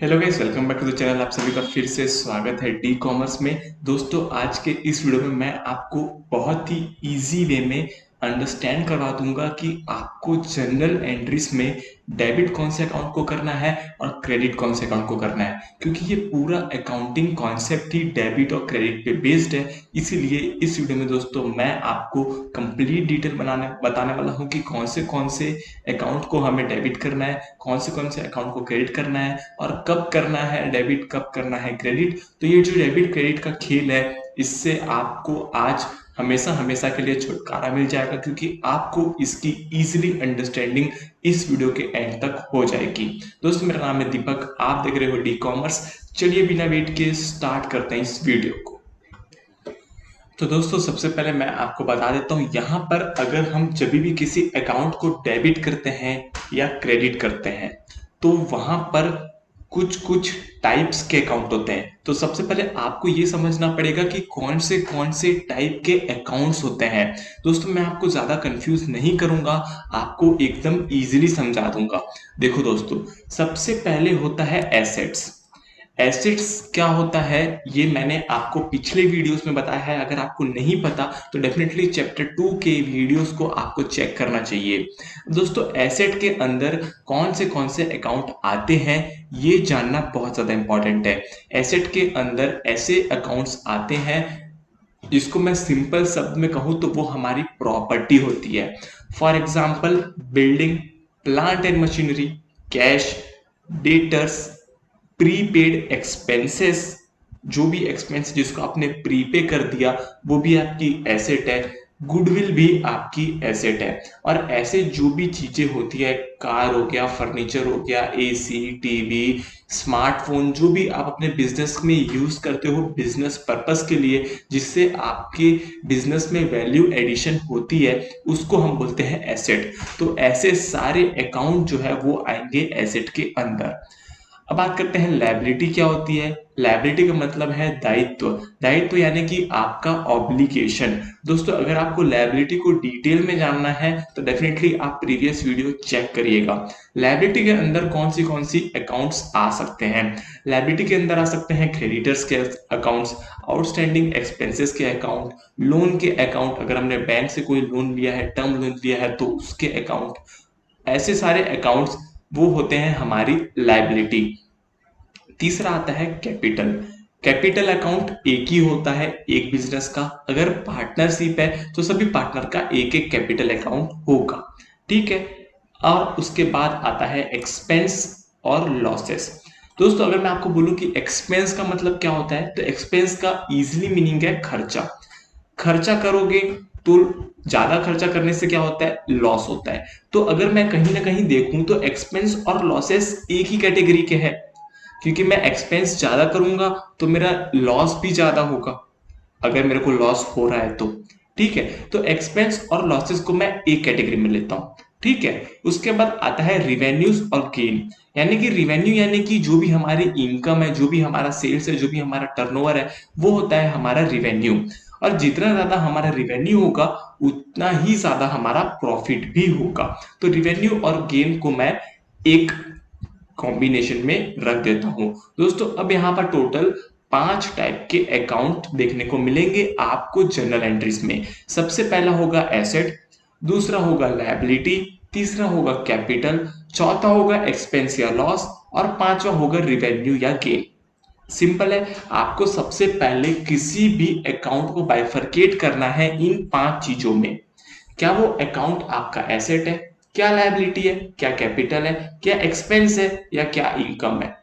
Hello guys, welcome back to the channel. आप सभी का फिर से स्वागत है डी कॉमर्स में। दोस्तों, आज के इस वीडियो में मैं आपको बहुत ही इजी वे में अंडरस्टैंड करवा दूंगा कि आपको जनरल एंट्रीज में डेबिट कौन से अकाउंट को करना है और क्रेडिट कौन से अकाउंट को करना है, क्योंकि ये पूरा अकाउंटिंग कॉन्सेप्ट ही डेबिट और क्रेडिट पे बेस्ड है। इसीलिए इस वीडियो में दोस्तों मैं आपको कंप्लीट डिटेल बताने वाला हूँ कि कौन से अकाउंट को हमें डेबिट करना है, कौन से अकाउंट को क्रेडिट करना है और कब करना है डेबिट, कब करना है क्रेडिट। तो ये जो डेबिट क्रेडिट का खेल है, इससे आपको आज हमेशा हमेशा के लिए छुटकारा मिल जाएगा, क्योंकि आपको इसकी इजीली अंडरस्टैंडिंग इस वीडियो के एंड तक हो जाएगी। दोस्तों, मेरा नाम है दीपक, आप देख रहे हो डी कॉमर्स। चलिए बिना वेट के स्टार्ट करते हैं इस वीडियो को। तो दोस्तों, सबसे पहले मैं आपको बता देता हूँ, यहाँ पर अगर हम जब भी किसी अकाउंट को डेबिट करते हैं या क्रेडिट करते हैं तो वहां पर कुछ कुछ टाइप्स के अकाउंट होते हैं। तो सबसे पहले आपको ये समझना पड़ेगा कि कौन से टाइप के अकाउंट्स होते हैं। दोस्तों, मैं आपको ज्यादा कंफ्यूज नहीं करूंगा, आपको एकदम इजीली समझा दूंगा। देखो दोस्तों, सबसे पहले होता है एसेट्स। एसेट्स क्या होता है ये मैंने आपको पिछले वीडियोस में बताया है। अगर आपको नहीं पता तो डेफिनेटली चैप्टर 2 के वीडियोस को आपको चेक करना चाहिए। दोस्तों, एसेट के अंदर कौन से अकाउंट आते हैं ये जानना बहुत ज्यादा इंपॉर्टेंट है। एसेट के अंदर ऐसे अकाउंट्स आते हैं जिसको मैं सिंपल शब्द में कहूँ तो वो हमारी प्रॉपर्टी होती है। For example, building, plant and machinery, cash, debtors, prepaid expenses. जो भी एक्सपेंस जिसको आपने प्रीपे कर दिया वो भी आपकी एसेट है। गुडविल भी आपकी एसेट है। और ऐसे जो भी चीजें होती है, कार हो गया, फर्नीचर हो गया, एसी, टीवी, स्मार्टफोन, जो भी आप अपने बिजनेस में यूज करते हो बिजनेस पर्पस के लिए, जिससे आपके बिजनेस में वैल्यू एडिशन होती है, उसको हम बोलते हैं एसेट। तो ऐसे सारे अकाउंट जो है वो आएंगे एसेट के अंदर। अब बात करते हैं लायबिलिटी क्या होती है। लायबिलिटी का मतलब है दायित्व। दायित्व यानी कि आपका ऑब्लिगेशन। दोस्तों, अगर आपको लायबिलिटी को डिटेल में जानना है तो डेफिनेटली आप प्रीवियस वीडियो चेक करिएगा। लायबिलिटी के अंदर कौन सी अकाउंट्स आ सकते हैं। लायबिलिटी के अंदर आ सकते हैं क्रेडिटर्स के अकाउंट्स, आउटस्टैंडिंग एक्सपेंसेस के अकाउंट, लोन के अकाउंट, अगर हमने बैंक से कोई लोन लिया है, टर्म लोन लिया है तो उसके अकाउंट। ऐसे सारे अकाउंट्स वो होते हैं हमारी लायबिलिटी। तीसरा आता है कैपिटल। कैपिटल अकाउंट एक ही होता है एक बिजनेस का। अगर पार्टनरशिप है तो सभी पार्टनर का एक एक कैपिटल अकाउंट होगा, ठीक है। और उसके बाद आता है एक्सपेंस और लॉसेस। दोस्तों, अगर मैं आपको बोलूं कि एक्सपेंस का मतलब क्या होता है, तो एक्सपेंस का इजीली मीनिंग है खर्चा। खर्चा करोगे तो ज्यादा खर्चा करने से क्या होता है, लॉस होता है। तो अगर मैं कहीं ना कहीं देखूं तो एक्सपेंस और लॉसेस एक ही कैटेगरी के हैं, क्योंकि मैं एक्सपेंस ज्यादा करूंगा तो मेरा लॉस भी ज्यादा होगा, अगर मेरे को लॉस हो रहा है तो। ठीक है, तो एक्सपेंस और लॉसेस को मैं एक कैटेगरी में लेता हूं, ठीक है। उसके बाद आता है रिवेन्यूज और गेन। यानी कि रिवेन्यू यानी कि जो भी हमारी इनकम है, जो भी हमारा सेल्स है, जो भी हमारा टर्नओवर है, वो होता है हमारा रिवेन्यू। और जितना ज्यादा हमारा रिवेन्यू होगा उतना ही ज्यादा हमारा प्रॉफिट भी होगा। तो रिवेन्यू और गेन को मैं एक कॉम्बिनेशन में रख देता हूं। दोस्तों, अब यहाँ पर टोटल 5 टाइप के अकाउंट देखने को मिलेंगे आपको जनरल एंट्रीज में। सबसे पहला होगा एसेट, दूसरा होगा लायबिलिटी, तीसरा होगा कैपिटल, चौथा होगा एक्सपेंस या लॉस, और पांचवा होगा रिवेन्यू या गेन। सिंपल है, आपको सबसे पहले किसी भी अकाउंट को बाइफरकेट करना है इन 5 चीजों में। क्या वो अकाउंट आपका एसेट है, क्या लायबिलिटी है, क्या कैपिटल है, क्या एक्सपेंस है, या क्या इनकम है।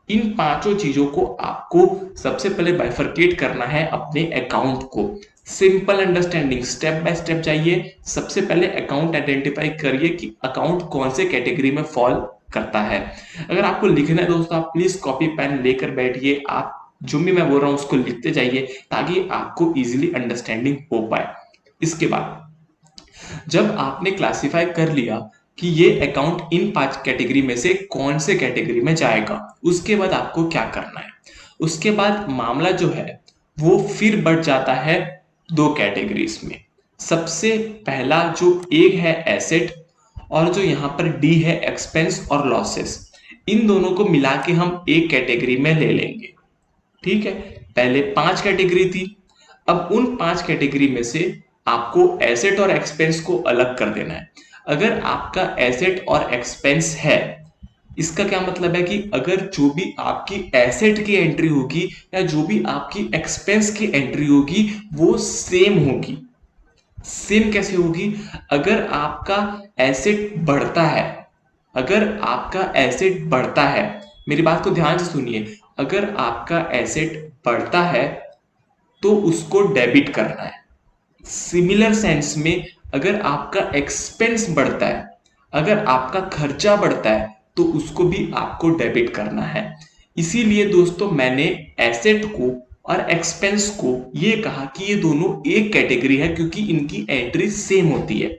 इन पांचों चीजों को आपको सबसे पहले बाइफरकेट करना है अपने अकाउंट को। Simple understanding, step by step जाइए। सबसे पहले अकाउंट आइडेंटिफाई करिए कि अकाउंट कौन से कैटेगरी में फॉल करता है। अगर आपको लिखना है दोस्तों, आप प्लीज कॉपी पेन लेकर बैठिए, आप जो भी मैं बोल रहा हूं उसको लिखते जाइए ताकि आपको इजीली अंडरस्टैंडिंग हो पाए। इसके बाद जब आपने क्लासिफाई कर लिया कि ये अकाउंट इन 5 कैटेगरी में से कौन से कैटेगरी में जाएगा, उसके बाद आपको क्या करना है। उसके बाद मामला जो है वो फिर बढ़ जाता है 2 कैटेगरीज में। सबसे पहला जो एक है एसेट, और जो यहाँ पर डी है एक्सपेंस और लॉसेस। इन दोनों को मिला के हम एक कैटेगरी में ले लेंगे। ठीक है, पहले 5 कैटेगरी थी, अब उन 5 कैटेगरी में से आपको एसेट और एक्सपेंस को अलग कर देना है। अगर आपका एसेट और एक्सपेंस है, इसका क्या मतलब है कि अगर जो भी आपकी एसेट की एंट्री होगी या जो भी आपकी एक्सपेंस की एंट्री होगी वो सेम होगी। सेम कैसे होगी? अगर आपका एसेट बढ़ता है, अगर आपका एसेट बढ़ता है, मेरी बात को ध्यान से सुनिए, अगर आपका एसेट बढ़ता है तो उसको डेबिट करना है। सिमिलर सेंस में अगर आपका एक्सपेंस बढ़ता है, अगर आपका खर्चा बढ़ता है तो उसको भी आपको डेबिट करना है। इसीलिए दोस्तों मैंने एसेट को और एक्सपेंस को ये कहा कि ये दोनों एक कैटेगरी है क्योंकि इनकी एंट्री सेम होती है।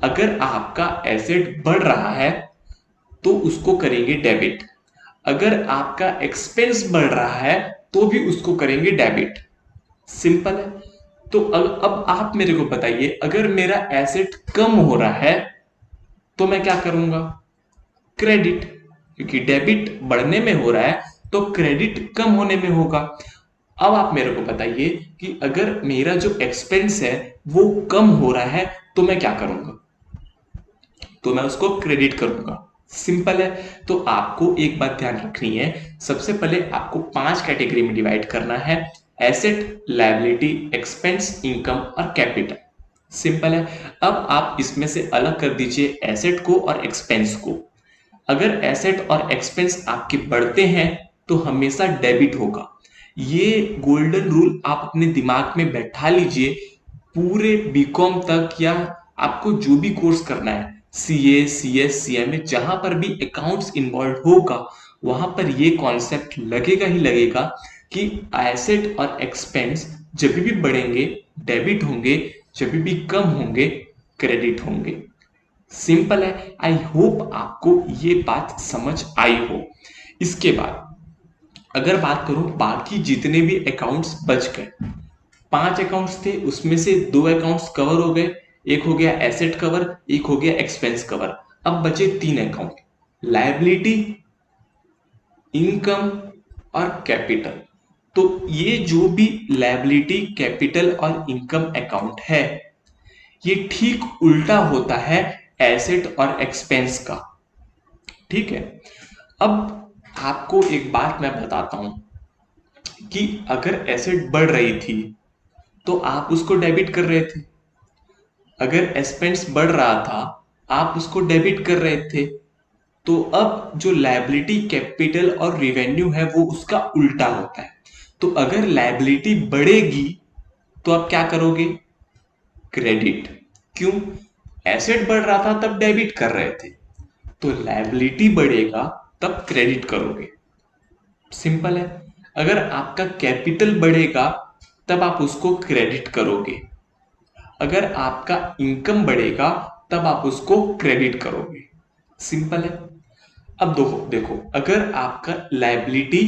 अगर आपका एसेट बढ़ रहा है तो उसको करेंगे डेबिट, अगर आपका एक्सपेंस बढ़ रहा है तो भी उसको करेंगे डेबिट। सिंपल है। तो अब आप मेरे को बताइए, अगर मेरा एसेट कम हो रहा है तो मैं क्या करूंगा? क्रेडिट, क्योंकि डेबिट बढ़ने में हो रहा है तो क्रेडिट कम होने में होगा। अब आप मेरे को बताइए कि अगर मेरा जो एक्सपेंस है वो कम हो रहा है तो मैं क्या करूंगा? तो मैं उसको क्रेडिट करूंगा। सिंपल है। तो आपको एक बात ध्यान रखनी है, सबसे पहले आपको 5 कैटेगरी में डिवाइड करना है, एसेट, लायबिलिटी, एक्सपेंस, इनकम और कैपिटल। सिंपल है। अब आप इसमें से अलग कर दीजिए एसेट को और एक्सपेंस को। अगर एसेट और एक्सपेंस आपके बढ़ते हैं तो हमेशा डेबिट होगा। ये गोल्डन रूल आप अपने दिमाग में बैठा लीजिए। पूरे बीकॉम तक या आपको जो भी कोर्स करना है, सीए, सीएस, सीएमए, जहां पर भी अकाउंट्स इन्वॉल्व होगा वहां पर ये कॉन्सेप्ट लगेगा ही लगेगा कि एसेट और एक्सपेंस जब भी बढ़ेंगे डेबिट होंगे, जब भी कम होंगे क्रेडिट होंगे। सिंपल है। आई होप आपको ये बात समझ आई हो। इसके बाद अगर बात करूं बाकी जितने भी अकाउंट्स बच गए, 5 अकाउंट्स थे उसमें से 2 अकाउंट्स कवर हो गए, एक हो गया एसेट कवर, एक हो गया एक्सपेंस कवर। अब बचे 3 अकाउंट, लायबिलिटी, इनकम और कैपिटल। तो ये जो भी लायबिलिटी, कैपिटल और इनकम अकाउंट है ये ठीक उल्टा होता है एसेट और एक्सपेंस का। ठीक है। अब आपको एक बात मैं बताता हूं कि अगर एसेट बढ़ रही थी तो आप उसको डेबिट कर रहे थे, अगर एक्सपेंस बढ़ रहा था आप उसको डेबिट कर रहे थे। तो अब जो लायबिलिटी, कैपिटल और रेवेन्यू है वो उसका उल्टा होता है। तो अगर लायबिलिटी बढ़ेगी तो आप क्या करोगे? क्रेडिट। क्यों? एसेट बढ़ रहा था तब डेबिट कर रहे थे, तो लायबिलिटी बढ़ेगा तब क्रेडिट करोगे। सिंपल है। अगर आपका कैपिटल बढ़ेगा तब आप उसको क्रेडिट करोगे, अगर आपका इनकम बढ़ेगा तब आप उसको क्रेडिट करोगे। सिंपल है। अब देखो देखो, अगर आपका लायबिलिटी,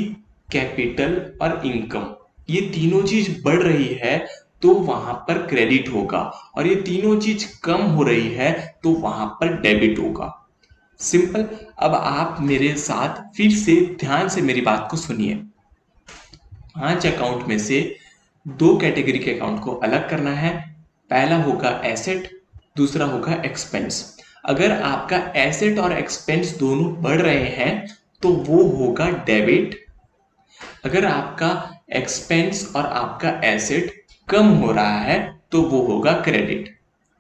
कैपिटल और इनकम ये तीनों चीज बढ़ रही है तो वहां पर क्रेडिट होगा, और ये तीनों चीज कम हो रही है तो वहां पर डेबिट होगा। सिंपल। अब आप मेरे साथ फिर से ध्यान से मेरी बात को सुनिए। 5 अकाउंट में से 2 कैटेगरी के अकाउंट को अलग करना है। पहला होगा एसेट, दूसरा होगा एक्सपेंस। अगर आपका एसेट और एक्सपेंस दोनों बढ़ रहे हैं तो वो होगा डेबिट, अगर आपका एक्सपेंस और आपका एसेट कम हो रहा है तो वो होगा क्रेडिट।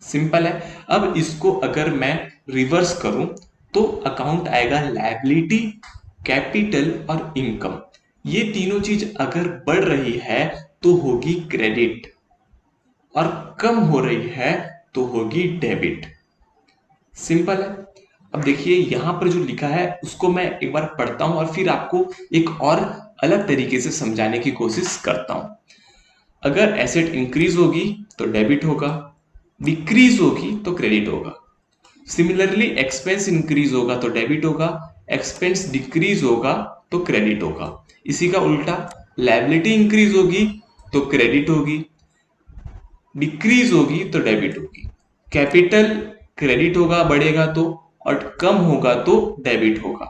सिंपल है। अब इसको अगर मैं रिवर्स करूं तो अकाउंट आएगा लायबिलिटी, कैपिटल और इनकम। ये तीनों चीज अगर बढ़ रही है तो होगी क्रेडिट, और कम हो रही है तो होगी डेबिट। सिंपल है। अब देखिए यहां पर जो लिखा है उसको मैं एक बार पढ़ता हूं और फिर आपको एक और अलग तरीके से समझाने की कोशिश करता हूं। अगर एसेट इंक्रीज होगी तो डेबिट होगा, डिक्रीज होगी तो क्रेडिट होगा। सिमिलरली एक्सपेंस इंक्रीज होगा तो डेबिट होगा, एक्सपेंस डिक्रीज होगा तो क्रेडिट होगा। इसी का उल्टा, लायबिलिटी इंक्रीज होगी तो क्रेडिट होगी, डिक्रीज होगी तो डेबिट होगी। कैपिटल क्रेडिट होगा बढ़ेगा तो, और कम होगा तो डेबिट होगा।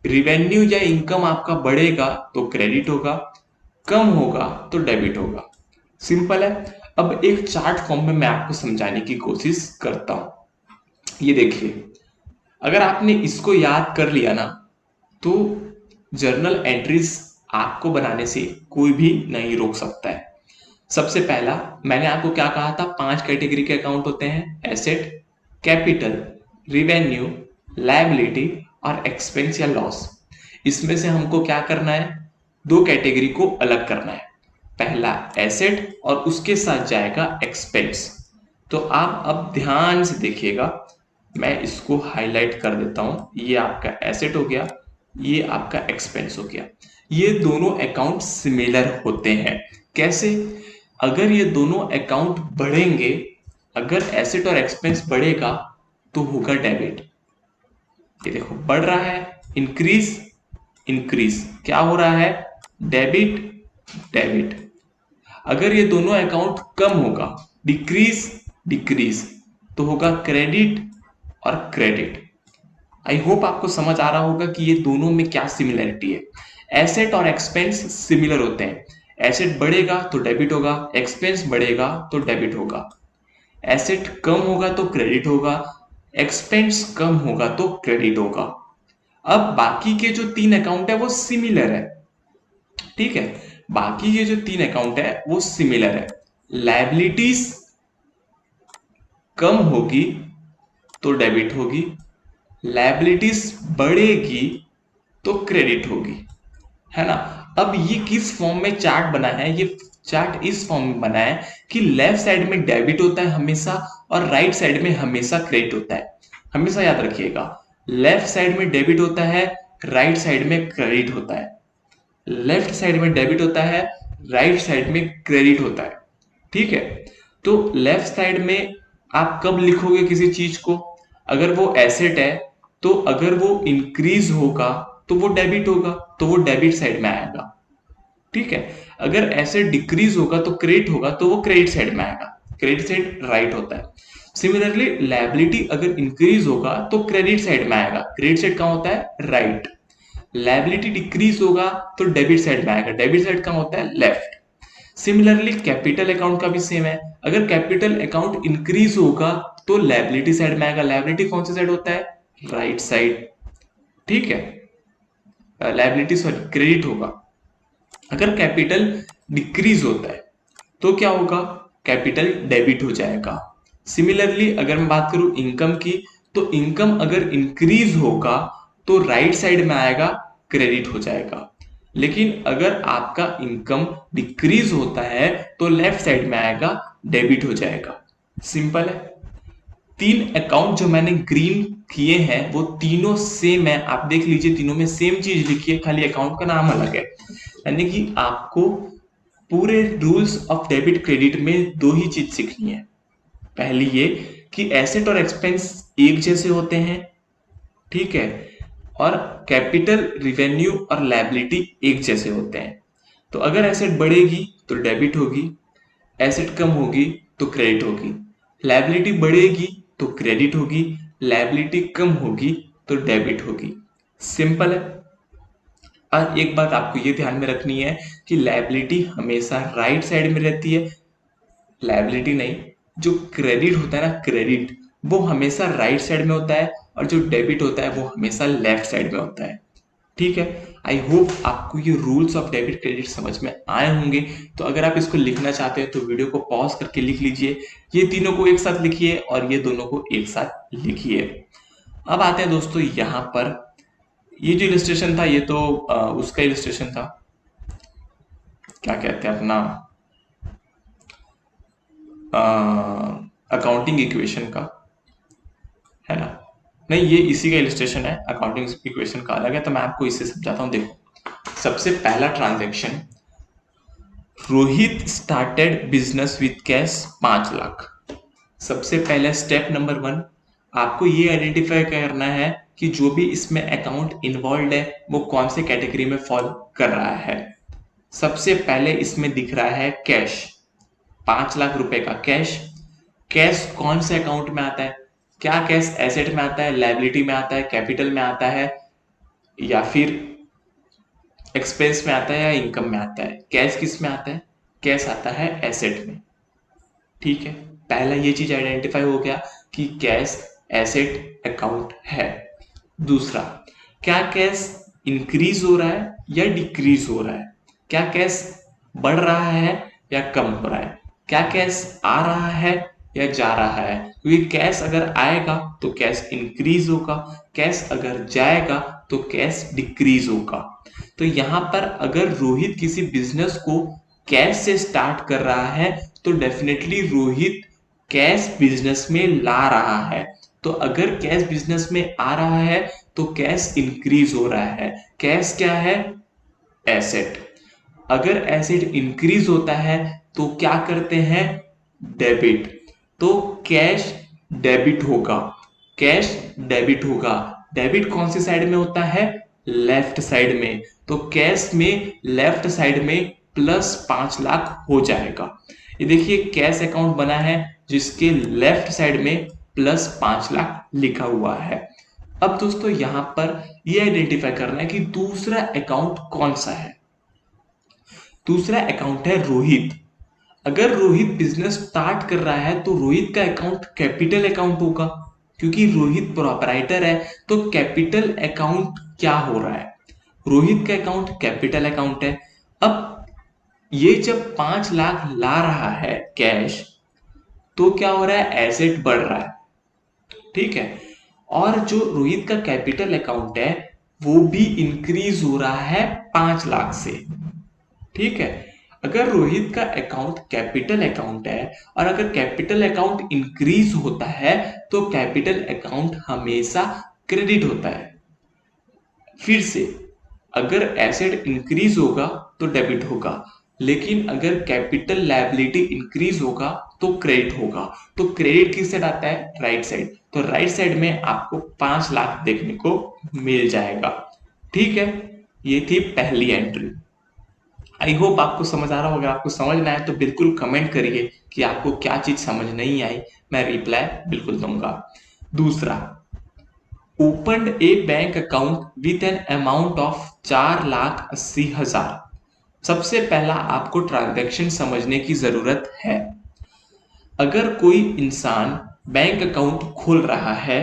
रिवेन्यू या इनकम आपका बढ़ेगा तो क्रेडिट होगा, कम होगा तो डेबिट होगा। सिंपल है। अब एक चार्ट फॉर्म में मैं आपको समझाने की कोशिश करता हूं। ये देखिए, अगर आपने इसको याद कर लिया ना, तो जर्नल एंट्रीज आपको बनाने से कोई भी नहीं रोक सकता है। सबसे पहला मैंने आपको क्या कहा था, 5 कैटेगरी के अकाउंट होते हैं, एसेट, कैपिटल, रिवेन्यू, लायबिलिटी और एक्सपेंस या लॉस। इसमें से हमको क्या करना है, 2 कैटेगरी को अलग करना है। पहला एसेट और उसके साथ जाएगा एक्सपेंस। तो आप अब ध्यान से देखिएगा, मैं इसको हाईलाइट कर देता हूं। ये आपका एसेट हो गया, ये आपका एक्सपेंस हो गया। ये दोनों अकाउंट सिमिलर होते हैं। कैसे? अगर ये दोनों अकाउंट बढ़ेंगे, अगर एसेट और एक्सपेंस बढ़ेगा तो होगा डेबिट। ये देखो बढ़ रहा है, इंक्रीज इंक्रीज, क्या हो रहा है, डेबिट डेबिट। अगर ये दोनों अकाउंट कम होगा, डिक्रीज डिक्रीज, तो होगा क्रेडिट और क्रेडिट। आई होप आपको समझ आ रहा होगा कि ये दोनों में क्या सिमिलरिटी है। एसेट और एक्सपेंस सिमिलर होते हैं। एसेट बढ़ेगा तो डेबिट होगा, एक्सपेंस बढ़ेगा तो डेबिट होगा। एसेट कम होगा तो क्रेडिट होगा, एक्सपेंस कम होगा तो क्रेडिट होगा। अब बाकी के जो 3 अकाउंट है वो सिमिलर है, ठीक है। बाकी ये जो 3 अकाउंट है वो सिमिलर है। लायबिलिटीज कम होगी तो डेबिट होगी, लायबिलिटीज बढ़ेगी तो क्रेडिट होगी, है ना। अब ये किस फॉर्म में चार्ट बना है, ये चार्ट इस फॉर्म में बना है कि लेफ्ट साइड में डेबिट होता है हमेशा और राइट साइड में हमेशा क्रेडिट होता है। हमेशा याद रखिएगा, लेफ्ट साइड में डेबिट होता है, राइट साइड में क्रेडिट होता है। लेफ्ट साइड में डेबिट होता है, राइट साइड में क्रेडिट होता है, ठीक है। तो लेफ्ट साइड में आप कब लिखोगे किसी चीज को, अगर वो एसेट है तो अगर वो इंक्रीज होगा तो वो डेबिट होगा, तो वो डेबिट साइड में आएगा, ठीक है। अगर एसेट डिक्रीज होगा तो क्रेडिट होगा, तो वो क्रेडिट साइड में आएगा। क्रेडिट साइड राइट होता है। सिमिलरली लायबिलिटी अगर इंक्रीज होगा तो क्रेडिट साइड में आएगा, क्रेडिट साइड कहाँ होता है, राइट। लायबिलिटी डिक्रीज होगा तो डेबिट साइड में आएगा, डेबिट साइड कहाँ होता है, लेफ्ट। सिमिलरली कैपिटल अकाउंट का भी सेम है, अगर कैपिटल अकाउंट इंक्रीज होगा तो लायबिलिटी साइड में आएगा। लायबिलिटी कौन सा साइड होता है, राइट साइड, ठीक है। लायबिलिटी सॉरी क्रेडिट होगा। अगर कैपिटल डिक्रीज होता है तो क्या होगा, कैपिटल डेबिट हो जाएगा। सिमिलरली अगर मैं बात करूं इनकम की, तो इनकम अगर इंक्रीज होगा तो राइट साइड में आएगा, क्रेडिट हो जाएगा। लेकिन अगर आपका इनकम डिक्रीज होता है तो लेफ्ट साइड में आएगा, डेबिट हो जाएगा। सिंपल है। 3 अकाउंट जो मैंने ग्रीन किए हैं वो तीनों सेम है, आप देख लीजिए तीनों में सेम चीज लिखी है, खाली अकाउंट का नाम अलग है। यानी कि आपको पूरे रूल्स ऑफ डेबिट क्रेडिट में 2 ही चीज सीखनी है। पहली ये कि एसेट और एक्सपेंस एक जैसे होते हैं, ठीक है, और कैपिटल, रिवेन्यू और लायबिलिटी एक जैसे होते हैं। तो अगर एसेट बढ़ेगी तो डेबिट होगी, एसेट कम होगी तो क्रेडिट होगी, लायबिलिटी बढ़ेगी तो क्रेडिट होगी, लायबिलिटी कम होगी तो डेबिट होगी। सिंपल है। और एक बात आपको ये ध्यान में रखनी है कि लायबिलिटी हमेशा राइट साइड में रहती है, लायबिलिटी नहीं। जो क्रेडिट होता है ना, क्रेडिट वो हमेशा राइट साइड में होता है और जो डेबिट होता है वो हमेशा लेफ्ट साइड में होता है, ठीक है। आई होप आपको ये रूल्स ऑफ डेबिट क्रेडिट समझ में आए होंगे। तो अगर आप इसको लिखना चाहते हैं तो वीडियो को पॉज करके लिख लीजिए, ये तीनों को एक साथ लिखिए और ये दोनों को एक साथ लिखिए। अब आते हैं दोस्तों यहाँ पर, ये जो इलस्ट्रेशन था ये तो उसका इलस्ट्रेशन था, क्या कहते हैं अपना, अकाउंटिंग इक्वेशन का, है ना। नहीं, ये इसी का इलस्ट्रेशन है, अकाउंटिंग इक्वेशन का अलग है, तो मैं आपको इससे समझाता हूँ। देखो, सबसे पहला transaction, Rohit started business with cash 5 lakh. सबसे पहले स्टेप नंबर 1, आपको ये आइडेंटिफाई करना है कि जो भी इसमें अकाउंट इन्वॉल्व है वो कौन से कैटेगरी में फॉल कर रहा है। सबसे पहले इसमें दिख रहा है कैश, 5 लाख रुपए का कैश। कैश कौन से अकाउंट में आता है, क्या कैश एसेट में आता है, लायबिलिटी में आता है, कैपिटल में आता है, या फिर एक्सपेंस में आता है या इनकम में आता है। कैश किस में आता है? कैश आता है एसेट में। ठीक है, पहला ये चीज आइडेंटिफाई हो गया कि कैश एसेट अकाउंट है। दूसरा, क्या कैश इंक्रीज हो रहा है या डिक्रीज हो रहा है? क्या कैश बढ़ रहा है या कम हो रहा है? क्या कैश आ रहा है या जा रहा है? क्योंकि कैश अगर आएगा तो कैश इंक्रीज होगा, कैश अगर जाएगा तो कैश डिक्रीज होगा। तो यहां पर अगर रोहित किसी बिजनेस को कैश से स्टार्ट कर रहा है तो डेफिनेटली रोहित कैश बिजनेस में ला रहा है। तो अगर कैश बिजनेस में आ रहा है तो कैश इंक्रीज हो रहा है। कैश क्या है? एसेट। अगर एसेट इंक्रीज होता है तो क्या करते हैं? डेबिट। तो कैश डेबिट होगा, कैश डेबिट होगा। डेबिट कौन सी साइड में होता है? लेफ्ट साइड में। तो कैश में लेफ्ट साइड में प्लस 5 लाख हो जाएगा। ये देखिए कैश अकाउंट बना है जिसके लेफ्ट साइड में प्लस 5 लाख लिखा हुआ है। अब दोस्तों यहां पर ये आइडेंटिफाई करना है कि दूसरा अकाउंट कौन सा है। दूसरा अकाउंट है रोहित। अगर रोहित बिजनेस स्टार्ट कर रहा है तो रोहित का अकाउंट कैपिटल अकाउंट होगा, क्योंकि रोहित प्रोपराइटर है। तो कैपिटल अकाउंट क्या हो रहा है? रोहित का अकाउंट कैपिटल अकाउंट है। अब ये जब 5 लाख ला रहा है कैश, तो क्या हो रहा है? एसेट बढ़ रहा है। ठीक है, और जो रोहित का कैपिटल अकाउंट है वो भी इंक्रीज हो रहा है 5 लाख से। ठीक है, अगर रोहित का अकाउंट कैपिटल अकाउंट है और अगर कैपिटल अकाउंट इंक्रीज होता है तो कैपिटल अकाउंट हमेशा क्रेडिट होता है। फिर से, अगर एसेट इंक्रीज होगा तो डेबिट होगा, लेकिन अगर कैपिटल लायबिलिटी इंक्रीज होगा तो क्रेडिट होगा। तो क्रेडिट किस साइड आता है? Right side. तो राइट साइड में आपको 5 लाख देखने को मिल जाएगा। ठीक है, ये थी पहली एंट्री। आई होप आपको समझ आ रहा हो। अगर आपको समझ में आए तो बिल्कुल कमेंट करिए कि आपको क्या चीज समझ नहीं आई, मैं रिप्लाई बिल्कुल दूंगा। दूसरा, open A bank account with an amount of 4,80,000। सबसे पहला आपको ट्रांजैक्शन समझने की जरूरत है। अगर कोई इंसान बैंक अकाउंट खोल रहा है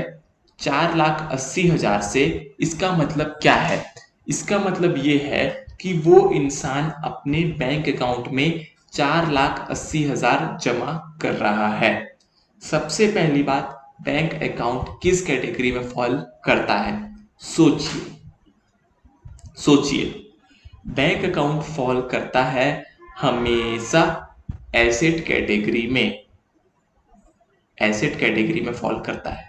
4,80,000 से, इसका मतलब क्या है? इसका मतलब ये है कि वो इंसान अपने बैंक अकाउंट में 4,80,000 जमा कर रहा है। सबसे पहली बात, बैंक अकाउंट किस कैटेगरी में फॉल करता है? सोचिए सोचिए, बैंक अकाउंट फॉल करता है हमेशा एसेट कैटेगरी में। एसेट कैटेगरी में फॉल करता है।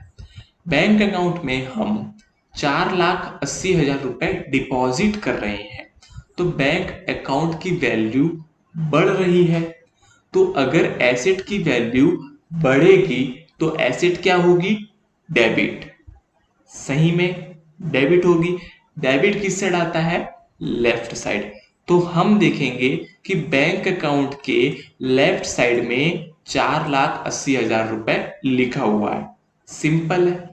बैंक अकाउंट में हम 4,80,000 रुपए डिपॉजिट कर रहे हैं, तो बैंक अकाउंट की वैल्यू बढ़ रही है। तो अगर एसेट की वैल्यू बढ़ेगी तो एसेट क्या होगी? डेबिट। सही में डेबिट होगी। डेबिट किस साइड आता है? Left side. तो हम देखेंगे कि बैंक अकाउंट के लेफ्ट साइड में 4,80,000 रुपए लिखा हुआ है। सिंपल है।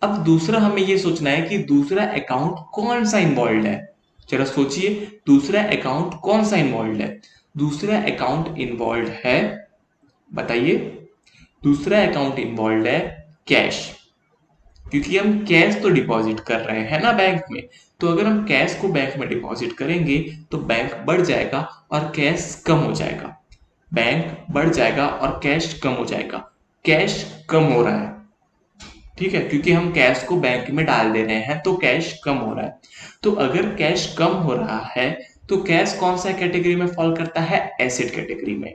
अब दूसरा हमें यह सोचना है कि दूसरा अकाउंट कौन सा इन्वॉल्व है। जरा सोचिए, दूसरा अकाउंट कौन सा इन्वॉल्व है? दूसरा अकाउंट इन्वॉल्व है, बताइए। दूसरा अकाउंट इन्वॉल्व है कैश, क्योंकि हम कैश तो डिपॉजिट कर रहे हैं ना बैंक में। तो अगर हम कैश को बैंक में डिपॉजिट करेंगे तो बैंक बढ़ जाएगा और कैश कम हो जाएगा। बैंक बढ़ जाएगा और कैश कम हो जाएगा। कैश कम हो रहा है, ठीक है, क्योंकि हम कैश को बैंक में डाल दे रहे हैं तो कैश कम हो रहा है। तो अगर कैश कम हो रहा है तो कैश कौन सा कैटेगरी में फॉल करता है? एसेट कैटेगरी में।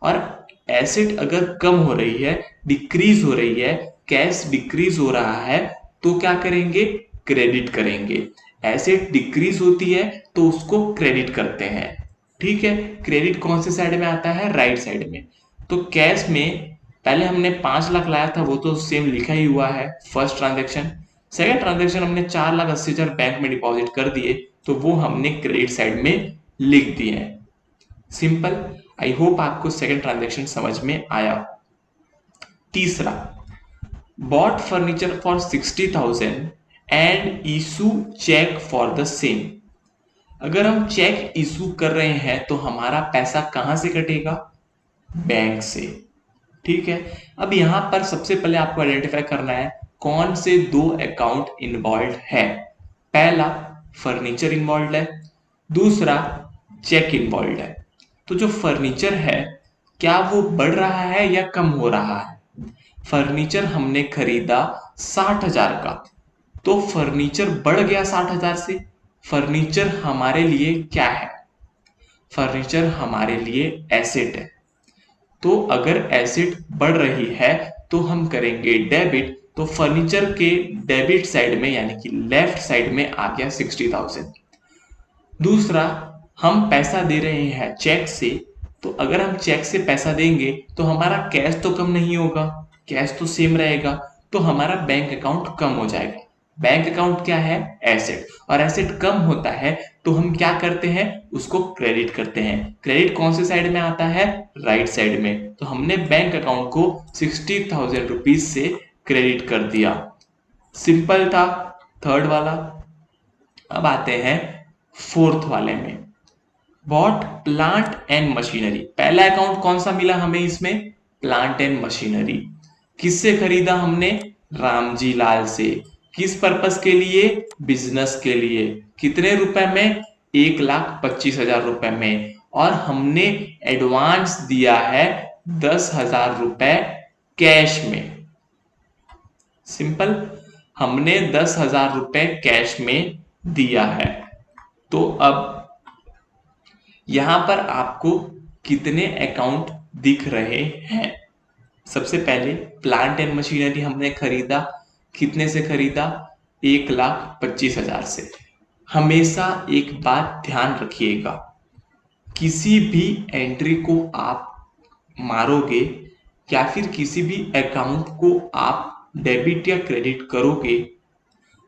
और एसेट अगर कम हो रही है, डिक्रीज हो रही है, कैश डिक्रीज हो रहा है, तो क्या करेंगे? क्रेडिट करेंगे। एसेट डिक्रीज होती है तो उसको क्रेडिट करते हैं। ठीक है, क्रेडिट कौन से साइड में आता है? राइट साइड में। तो कैश में पहले हमने 5 लाख लाया था, वो तो सेम लिखा ही हुआ है, फर्स्ट ट्रांजेक्शन। सेकंड ट्रांजेक्शन हमने 4,80,000 बैंक में डिपॉजिट कर दिए, तो वो हमने क्रेडिट साइड में लिख दिए हैं। सिंपल। आई होप आपको सेकंड ट्रांजेक्शन समझ में आया। तीसरा, bought furniture for 60,000 and issue cheque for the same. अगर हम चेक इशू कर रहे हैं तो हमारा पैसा कहां से कटेगा? बैंक से। ठीक है, अब यहां पर सबसे पहले आपको आइडेंटिफाई करना है कौन से दो अकाउंट इन्वॉल्व है। पहला फर्नीचर इन्वॉल्व है, दूसरा चेक इन्वॉल्व है। तो जो फर्नीचर है क्या वो बढ़ रहा है या कम हो रहा है? फर्नीचर हमने खरीदा 60,000 का, तो फर्नीचर बढ़ गया 60,000 से। फर्नीचर हमारे लिए क्या है? फर्नीचर हमारे लिए एसेट है। तो अगर एसेट बढ़ रही है तो हम करेंगे डेबिट। तो फर्नीचर के डेबिट साइड में यानी कि लेफ्ट साइड में आ गया 60,000। दूसरा, हम पैसा दे रहे हैं चेक से, तो अगर हम चेक से पैसा देंगे तो हमारा कैश तो कम नहीं होगा, कैश तो सेम रहेगा, तो हमारा बैंक अकाउंट कम हो जाएगा। बैंक अकाउंट क्या है? एसेट। और एसेट कम होता है तो हम क्या करते हैं? उसको क्रेडिट करते हैं। क्रेडिट कौन से साइड में आता है? राइट साइड में। तो हमने बैंक अकाउंट को 60,000 रुपीज से क्रेडिट कर दिया। सिंपल था थर्ड वाला। अब आते हैं फोर्थ वाले में, बॉट प्लांट एंड मशीनरी। पहला अकाउंट कौन सा मिला हमें इसमें? Plant and machinery. किससे खरीदा हमने? रामजी लाल से। किस पर्पस के लिए? बिजनेस के लिए। कितने रुपए में? 1,25,000 रुपए में। और हमने एडवांस दिया है 10,000 रुपए कैश में। सिंपल, हमने 10,000 रुपए कैश में दिया है। तो अब यहां पर आपको कितने अकाउंट दिख रहे हैं? सबसे पहले प्लांट एंड मशीनरी हमने खरीदा, कितने से खरीदा? 1,25,000 से। हमेशा एक बात ध्यान रखिएगा, किसी भी एंट्री को आप मारोगे या फिर किसी भी अकाउंट को आप डेबिट या क्रेडिट करोगे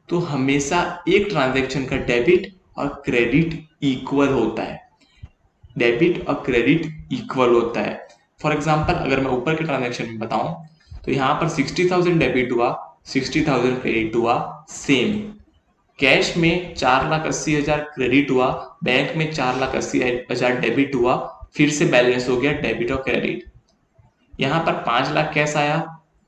तो हमेशा एक ट्रांजैक्शन का डेबिट और क्रेडिट इक्वल होता है। डेबिट और क्रेडिट इक्वल होता है। फॉर एग्जांपल अगर मैं ऊपर के ट्रांजैक्शन में बताऊं तो यहाँ पर 60,000 डेबिट हुआ, 60,000 क्रेडिट हुआ, सेम। कैश में 4,80,000 क्रेडिट हुआ, बैंक में 4,80,000 डेबिट हुआ, फिर से बैलेंस हो गया डेबिट और क्रेडिट। यहाँ पर 5 लाख कैश आया,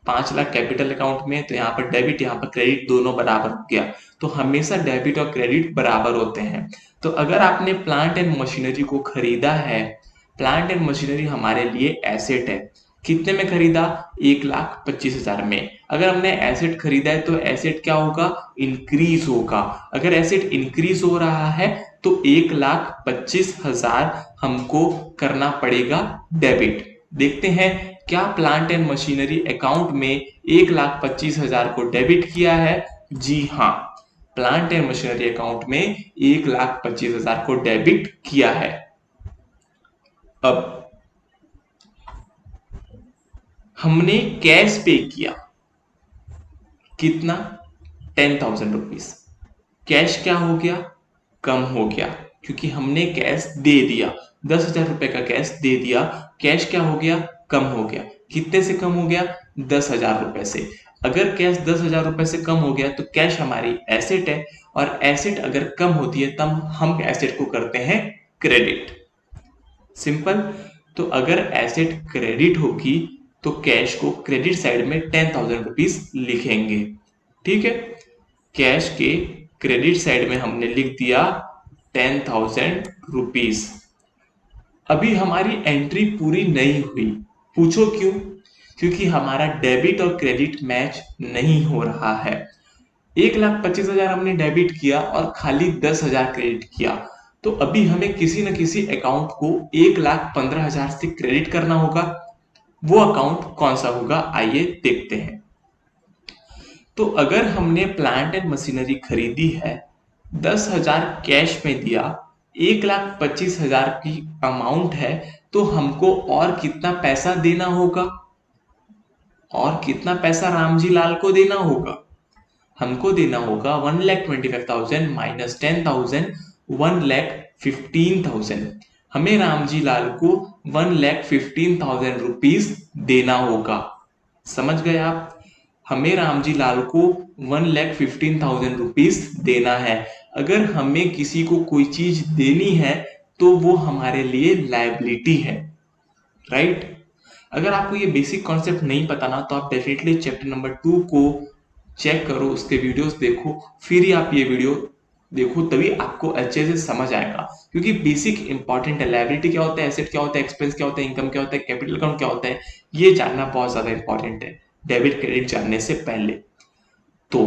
5 लाख कैपिटल अकाउंट में, तो यहाँ पर डेबिट यहाँ पर क्रेडिट दोनों बराबर हो गया। तो हमेशा डेबिट और क्रेडिट बराबर होते हैं। तो अगर आपने प्लांट एंड मशीनरी को खरीदा है, प्लांट एंड मशीनरी हमारे लिए एसेट है। कितने में खरीदा? 1,25,000 में। अगर हमने एसेट खरीदा है तो एसेट क्या होगा? इंक्रीज होगा। अगर एसेट इंक्रीज हो रहा है तो 1,25,000 हमको करना पड़ेगा डेबिट। देखते हैं क्या प्लांट एंड मशीनरी अकाउंट में 1,25,000 को डेबिट किया है? जी हाँ, प्लांट एंड मशीनरी अकाउंट में 1,25,000 को डेबिट किया है। अब हमने कैश पे किया, कितना? 10,000 रुपीज। कैश क्या हो गया? कम हो गया, क्योंकि हमने कैश दे दिया, 10,000 रुपए का कैश दे दिया। कैश क्या हो गया? कम हो गया। कितने से कम हो गया? 10,000 रुपए से। अगर कैश 10,000 रुपए से कम हो गया तो कैश हमारी एसेट है, और एसेट अगर कम होती है तब हम एसेट को करते हैं क्रेडिट। सिंपल। तो अगर एसेट क्रेडिट होगी तो कैश को क्रेडिट साइड में 10,000 रुपीज लिखेंगे। ठीक है, कैश के क्रेडिट साइड में हमने लिख दिया 10,000 रुपीज। अभी हमारी एंट्री पूरी नहीं हुई। पूछो क्यों? क्योंकि हमारा डेबिट और क्रेडिट मैच नहीं हो रहा है। 1,25,000 हमने डेबिट किया और खाली 10,000 क्रेडिट किया, तो अभी हमें किसी न किसी अकाउंट को 1,15,000 से क्रेडिट करना होगा। वो अकाउंट कौन सा होगा? आइए देखते हैं। तो अगर हमने प्लांट एंड मशीनरी खरीदी है, 10,000 कैश में दिया, 1,25,000 की अमाउंट है, तो हमको और कितना पैसा देना होगा? और कितना पैसा रामजी लाल को देना होगा? हमको देना होगा 1,25,000 माइनस 10,000, 1,15,000। हमें रामजी लाल को 1,15,000 रुपीज देना होगा। समझ गए आप? हमें रामजी लाल को 1,15,000 रुपीज देना है। अगर हमें किसी को कोई चीज देनी है तो वो हमारे लिए लायबिलिटी है, राइट। अगर आपको ये बेसिक कॉन्सेप्ट नहीं पता ना तो आप डेफिनेटली चैप्टर नंबर 2 को चेक करो, उसके वीडियोस देखो, फिर ही आप ये वीडियो देखो, तभी आपको अच्छे से समझ आएगा। क्योंकि बेसिक इंपॉर्टेंट है। लायबिलिटी क्या होता है, एसेट क्या होता है, एक्सपेंस क्या होता है, इनकम क्या होता है, कैपिटल अकाउंट क्या होता है, ये जानना बहुत ज्यादा इंपॉर्टेंट है डेबिट क्रेडिट जानने से पहले। तो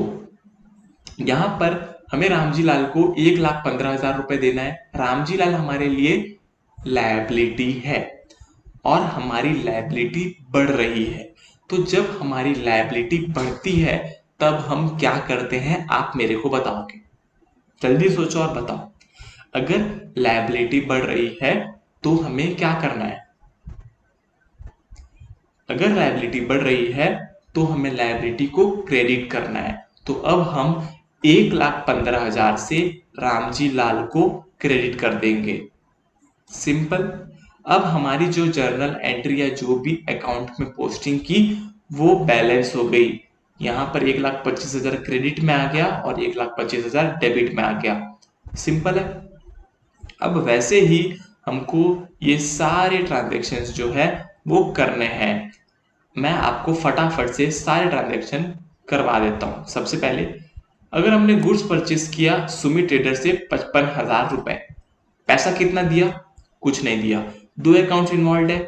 यहाँ पर हमें रामजी लाल को 1,15,000 रुपए देना है। रामजी लाल हमारे लिए लायबिलिटी है और हमारी लायबिलिटी बढ़ रही है। तो जब हमारी लायबिलिटी बढ़ती है तब हम क्या करते हैं, आप मेरे को बताओगे? जल्दी सोचो और बताओ। अगर लायबिलिटी बढ़ रही है तो हमें क्या करना है? अगर लायबिलिटी बढ़ रही है तो हमें लायबिलिटी को क्रेडिट करना है। तो अब हम 1,15,000 से रामजी लाल को क्रेडिट कर देंगे। सिंपल। अब हमारी जो जर्नल एंट्री या जो भी अकाउंट में पोस्टिंग की वो बैलेंस हो गई। यहाँ पर 1,25,000 क्रेडिट में आ गया और 1,25,000 डेबिट में आ गया। सिंपल है। अब वैसे ही हमको ये सारे ट्रांजेक्शन्स जो है वो करने हैं। मैं आपको फटाफट से सारे ट्रांजेक्शन करवा देता हूँ। सबसे पहले अगर हमने गुड्स परचेस किया सुमित ट्रेडर से 55,000 रुपए, पैसा कितना दिया? कुछ नहीं दिया। दो अकाउंट इन्वॉल्व है,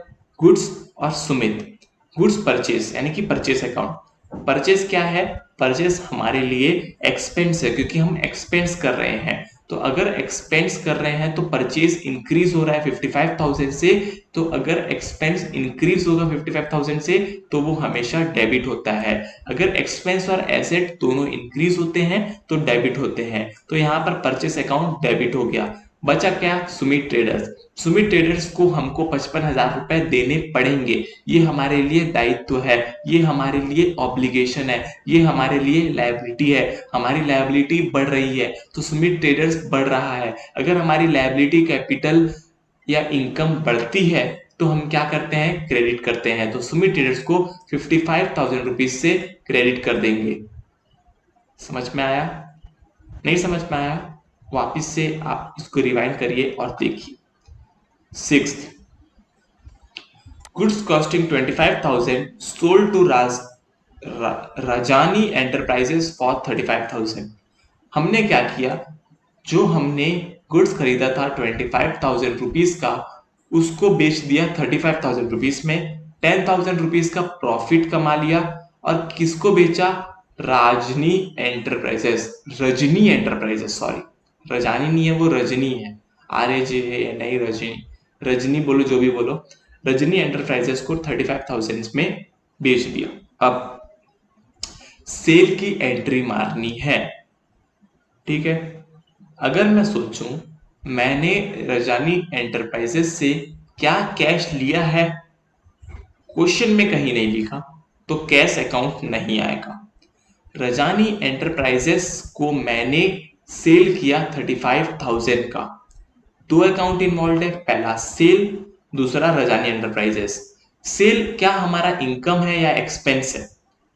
गुड्स और सुमित। गुड्स परचेस यानी कि परचेस अकाउंट। परचेस क्या है? परचेस हमारे लिए एक्सपेंस है, क्योंकि हम एक्सपेंस कर रहे हैं। तो अगर एक्सपेंस कर रहे हैं तो परचेस इंक्रीज हो रहा है 55,000 से। तो अगर एक्सपेंस इंक्रीज होगा 55,000 से तो वो हमेशा डेबिट होता है। अगर एक्सपेंस और एसेट दोनों इंक्रीज होते हैं तो डेबिट होते हैं। तो यहाँ पर परचेस अकाउंट डेबिट हो गया। बचा क्या? सुमित ट्रेडर्स। सुमित ट्रेडर्स को हमको 55,000 रुपए देने पड़ेंगे। ये हमारे लिए दायित्व है, ये हमारे लिए ऑब्लिगेशन है, ये हमारे लिए लायबिलिटी है। हमारी लायबिलिटी बढ़ रही है तो सुमित ट्रेडर्स बढ़ रहा है। अगर हमारी लायबिलिटी कैपिटल या इनकम बढ़ती है तो हम क्या करते हैं? क्रेडिट करते हैं। तो सुमित ट्रेडर्स को 55,000 रुपीज से क्रेडिट कर देंगे। समझ में आया? नहीं समझ में आया? वापिस से आप इसको रिवाइंड करिए और देखिए। Sixth, goods costing 25,000 sold to Rajani enterprises for 35,000। हमने क्या किया? जो हमने गुड्स खरीदा था 25,000 रुपीज का, उसको बेच दिया 35,000 रुपीज में। 10,000 रुपीज का प्रॉफिट कमा लिया। और किसको बेचा? Rajni enterprises, Rajni enterprises, sorry Rajani नहीं है, वो रजनी है। RAJ है, नहीं रजनी, रजनी बोलो जो भी बोलो। रजनी एंटरप्राइजेस को 35,000 में बेच दिया। अब सेल की एंट्री मारनी है, ठीक है। अगर मैं सोचूं मैंने रजानी एंटरप्राइजेस से क्या कैश लिया है, क्वेश्चन में कहीं नहीं लिखा, तो कैश अकाउंट नहीं आएगा। रजानी एंटरप्राइजेस को मैंने सेल किया 35,000 का। दो अकाउंट इन्वॉल्व है, पहला सेल, दूसरा रजानी एंटरप्राइजेस। सेल क्या हमारा इनकम है या एक्सपेंस है?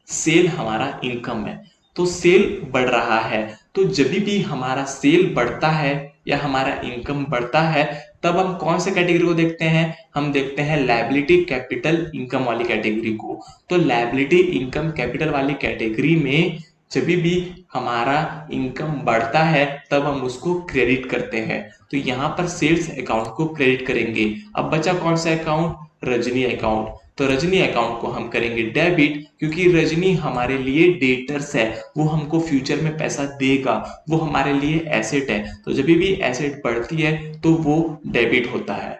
सेल हमारा इनकम है। तो सेल बढ़ रहा है। तो जब भी हमारा सेल बढ़ता है या हमारा इनकम बढ़ता है तब हम कौन से कैटेगरी को देखते हैं? हम देखते हैं लायबिलिटी कैपिटल इनकम वाली कैटेगरी को। तो लायबिलिटी इनकम कैपिटल वाली कैटेगरी में जब भी हमारा इनकम बढ़ता है तब हम उसको क्रेडिट करते हैं। तो यहाँ पर सेल्स अकाउंट को क्रेडिट करेंगे। अब बचा कौन सा अकाउंट? रजनी अकाउंट। तो रजनी अकाउंट को हम करेंगे डेबिट, क्योंकि रजनी हमारे लिए डेटर्स है, वो हमको फ्यूचर में पैसा देगा, वो हमारे लिए एसेट है। तो जब भी एसेट बढ़ती है तो वो डेबिट होता है।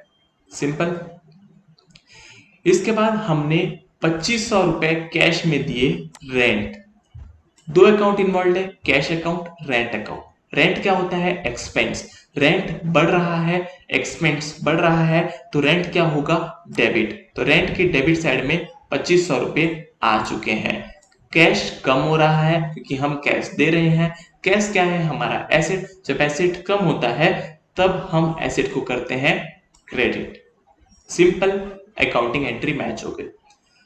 सिंपल। इसके बाद हमने 2,500 रुपए कैश में दिए रेंट। दो अकाउंट इन्वॉल्व है, cash account, rent account. Rent क्या होता है? एक्सपेंस। रेंट बढ़ रहा है, एक्सपेंस बढ़ रहा है, तो रेंट क्या होगा? डेबिट। तो रेंट की डेबिट साइड में 2,500 रुपए आ चुके हैं। कैश कम हो रहा है क्योंकि हम कैश दे रहे हैं। कैश क्या है? हमारा एसेट। जब एसेट कम होता है तब हम एसेट को करते हैं credit. Simple, accounting entry match हो गई।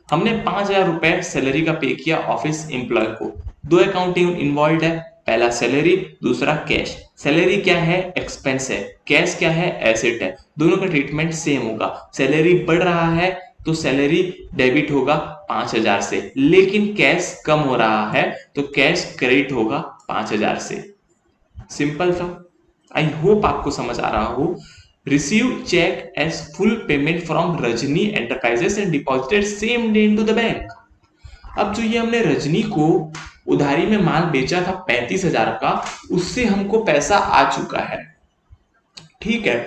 हमने 5,000 रुपए सैलरी का पे किया ऑफिस एम्प्लॉय को। दो अकाउंटिंग इन्वॉल्व है, पहला सैलरी, दूसरा कैश। सैलरी क्या है? एक्सपेंस है। कैश क्या है? एसेट है। दोनों का ट्रीटमेंट सेम होगा। सैलरी बढ़ रहा है तो सैलरी डेबिट होगा 5,000 से, लेकिन कैश कम हो रहा है तो कैश क्रेडिट होगा 5,000 से। सिंपल था। आई होप आपको समझ आ रहा हो। Receive cheque as full payment from Rajni enterprises and deposited same day into the bank. अब जो ये हमने रजनी को उधारी में माल बेचा था 35,000 का, उससे हमको पैसा आ चुका है। ठीक है,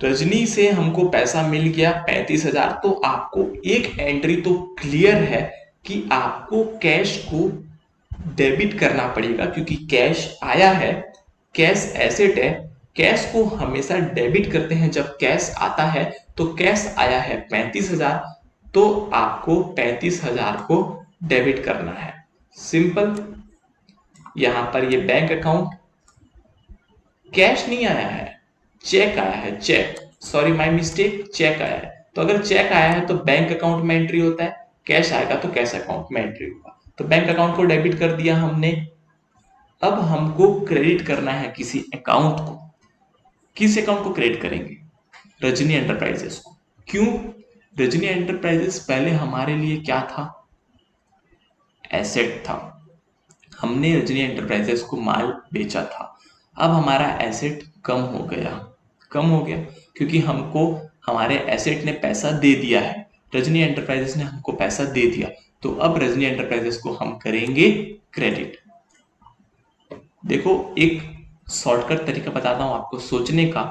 रजनी से हमको पैसा मिल गया 35,000। तो आपको एक एंट्री तो क्लियर है कि आपको कैश को डेबिट करना पड़ेगा, क्योंकि कैश आया है, कैश एसेट है। कैश को हमेशा डेबिट करते हैं जब कैश आता है। तो कैश आया है 35,000, तो आपको 35,000 को डेबिट करना है। सिंपल। यहां पर ये बैंक अकाउंट, कैश नहीं आया है, चेक आया है। Cheque, sorry my mistake, cheque आया है। तो अगर चेक आया है तो बैंक अकाउंट में एंट्री होता है, कैश आएगा तो कैश अकाउंट में एंट्री होगा। तो बैंक अकाउंट को डेबिट कर दिया हमने। अब हमको क्रेडिट करना है किसी अकाउंट को। किस अकाउंट को क्रेडिट करेंगे? रजनी एंटरप्राइजेस को। क्यों? रजनी एंटरप्राइजेस पहले हमारे लिए क्या था? एसेट था। हमने रजनी एंटरप्राइजेस को माल बेचा था। अब हमारा एसेट कम हो गया। कम हो गया क्योंकि हमको हमारे एसेट ने पैसा दे दिया है। रजनी एंटरप्राइजेस ने हमको पैसा दे दिया, तो अब रजनी एंटरप्राइजेस को हम करेंगे क्रेडिट। देखो, एक शॉर्टकट तरीका बताता हूं आपको सोचने का।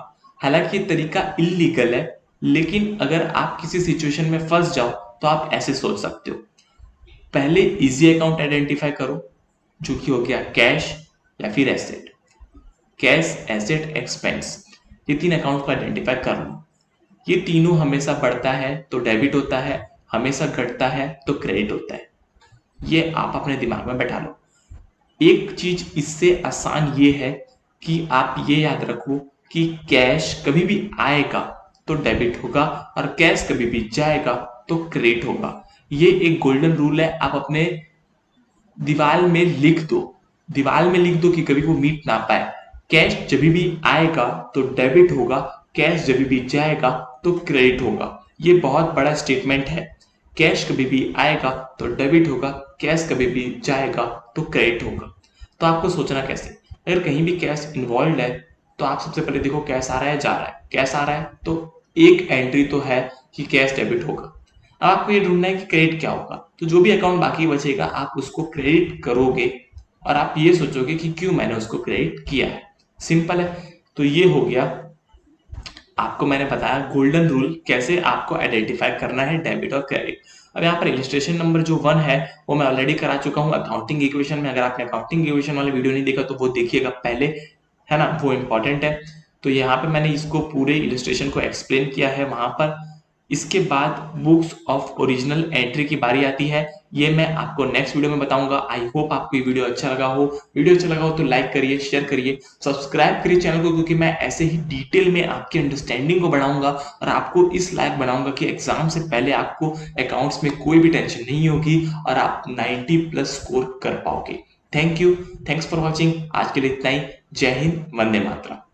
हालांकि ये तरीका इलीगल है, लेकिन अगर आप किसी सिचुएशन में फंस जाओ तो आप ऐसे सोच सकते हो। पहले इजी अकाउंट आइडेंटिफाई करो, जो कि हो गया कैश या फिर एसेट। कैश, एसेट, एक्सपेंस, ये तीन अकाउंट को आइडेंटिफाई कर लो। ये तीनों हमेशा बढ़ता है तो डेबिट होता है, हमेशा घटता है तो क्रेडिट होता है। ये आप अपने दिमाग में बैठा लो। एक चीज इससे आसान ये है कि आप ये याद रखो कि कैश कभी भी आएगा तो डेबिट होगा और कैश कभी भी जाएगा तो क्रेडिट होगा। ये एक गोल्डन रूल है, आप अपने दीवार में लिख दो। दीवार में लिख दो कि कभी वो मिट ना पाए। कैश जब भी आएगा तो डेबिट होगा, कैश जब भी जाएगा तो क्रेडिट होगा। ये बहुत बड़ा स्टेटमेंट है। कैश कभी भी आएगा तो डेबिट होगा, कैश कभी भी जाएगा तो क्रेडिट होगा। तो आपको सोचना कैसे, अगर कहीं भी कैश इन्वॉल्व है तो आप सबसे पहले देखो कैश आ रहा है, जा रहा है। कैश आ रहा है तो एक एंट्री तो है कि कैश डेबिट होगा। अब आपको ये ढूंढना है कि क्रेडिट क्या होगा। तो जो भी अकाउंट बाकी बचेगा आप उसको क्रेडिट करोगे और आप ये सोचोगे कि क्यों मैंने उसको क्रेडिट किया है। सिंपल है। तो ये हो गया, आपको मैंने बताया गोल्डन रूल कैसे आपको आइडेंटिफाई करना है डेबिट और क्रेडिट। अब यहाँ पर इलस्ट्रेशन नंबर जो 1 है वो मैं ऑलरेडी करा चुका हूँ अकाउंटिंग इक्वेशन में। अगर आपने अकाउंटिंग इक्वेशन वाले वीडियो नहीं देखा तो वो देखिएगा पहले, है ना, वो इंपॉर्टेंट है। तो यहाँ पे मैंने इसको पूरे इलस्ट्रेशन को एक्सप्लेन किया है वहां पर। इसके बाद बुक्स ऑफ ओरिजिनल एंट्री की बारी आती है, ये मैं आपको नेक्स्ट वीडियो में बताऊंगा। आई होप आपको ये वीडियो अच्छा लगा हो। वीडियो अच्छा लगा हो तो लाइक करिए, शेयर करिए, सब्सक्राइब करिए चैनल को, क्योंकि मैं ऐसे ही डिटेल में आपकी अंडरस्टैंडिंग को बढ़ाऊंगा और आपको इस लायक बनाऊंगा कि एग्जाम से पहले आपको अकाउंट्स में कोई भी टेंशन नहीं होगी और आप 90+ स्कोर कर पाओगे। Thank you, thanks for watching. आज के लिए इतना ही। जय हिंद, वंदे मातरम।